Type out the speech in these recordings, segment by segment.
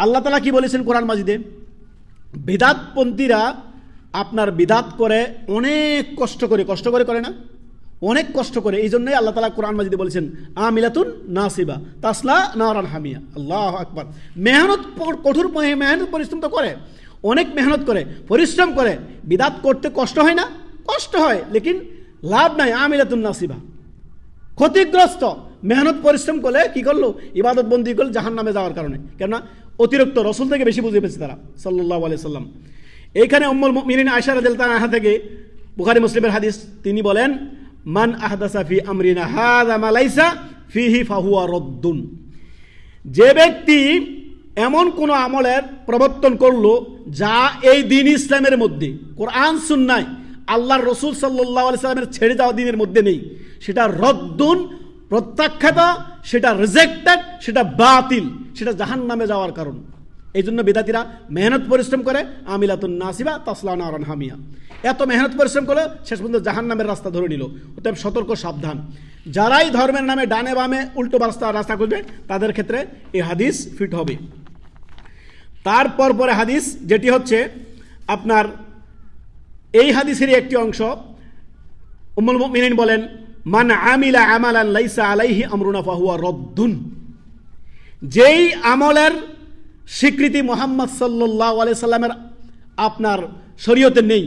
আল্লাহ তাআলা কি বলেছেন কোরআন মাজিদে? বিদাতপন্থীরা আপনার বিদাত করে অনেক কষ্ট করে করে না, অনেক কষ্ট করে। এই জন্যই আল্লাহ তাআলা কোরআন মাজিদে বলেছেন আমিলাতুন নাসিবা তাসলা নারান হামিয়া। আল্লাহু আকবার। মেহনত, কঠোর মেহনত পরিশ্রম তো করে, অনেক মেহনত করে, পরিশ্রম করে। বিদাত করতে কষ্ট হয় না? কষ্ট হয়, লেকিন লাভ নাই। আমিলাতুন নাসিবা, ক্ষতিগ্রস্ত। মেহনত পরিশ্রম করলে কি করলো? ইবাদত বন্দি করলো জাহান্নামে যাওয়ার কারণে। কেননা অতিরিক্ত রসুল থেকে বেশি বুঝে পেয়েছে তারা, সাল্লাল্লাহু আলাইহি সাল্লাম। এইখানে উম্মুল মুমিনিন আয়েশা রাদিয়াল্লাহু আনহা থেকে বুখারী মুসলিমের হাদিস, তিনি বলেন মান আহদাসা ফি আমরিনা হাযা মা লাইসা ফিহি ফাহুয়া রাদ্দুন। যে ব্যক্তি এমন কোন আমলের প্রবর্তন করলো যা এই দ্বীন ইসলামের মধ্যে, কোরআন সুন্নাহ আল্লাহর রাসূল সাল্লাল্লাহু আলাইহি সাল্লামের ছেড়ে যাওয়া দ্বীনের মধ্যে নেই, সেটা রদ্দুন, প্রত্যাখ্যাত, সেটা রিজেক্টেড, সেটা বাতিল, সেটা জাহান্নামে যাওয়ার কারণ। এই জন্য বিদাতিরা মেহনত পরিশ্রম করে আমিলাতুন নাসিবা তাসলা নারান হামিয়া। এত মেহনত পরিশ্রম করে শেষ পর্যন্ত জাহান্নামের রাস্তা ধরে নিল। অতএব সতর্ক, সাবধান। যারাই ধর্মের নামে ডানে বামে উল্টো রাস্তা খুঁজবে তাদের ক্ষেত্রে এই হাদিস ফিট হবে। তারপর পরে হাদিস যেটি হচ্ছে আপনার এই হাদিসেরই একটি অংশ, উম্মুল মুমিনিন বলেন মান আমিলা আমালান লাইসা আলাইহি আমরুনা ফাহুয়া রাদ্দুন। যেই আমলের স্বীকৃতি মুহাম্মদ সাল্লাল্লাহু আলাইহি সাল্লামের আপনার শরীয়তে নেই,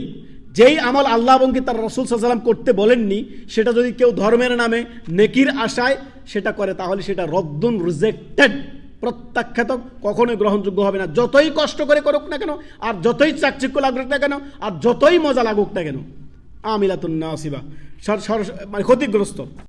যেই আমল আল্লাহ এবং কি তার রাসূল সাল্লাল্লাহু আলাইহি সাল্লাম করতে বলেননি, সেটা যদি কেউ ধর্মের নামে নেকির আশায় সেটা করে, তাহলে সেটা রদ্দুন, রিজেক্টেড, প্রত্যাখ্যাত, কখনোই গ্রহণযোগ্য হবে না। যতই কষ্ট করে করুক না কেন, আর যতই চাকচিক্য লাগুক না কেন, আর যতই মজা লাগুক না কেন। আমিলাতুন নাসিবা, মানে ক্ষতিগ্রস্ত।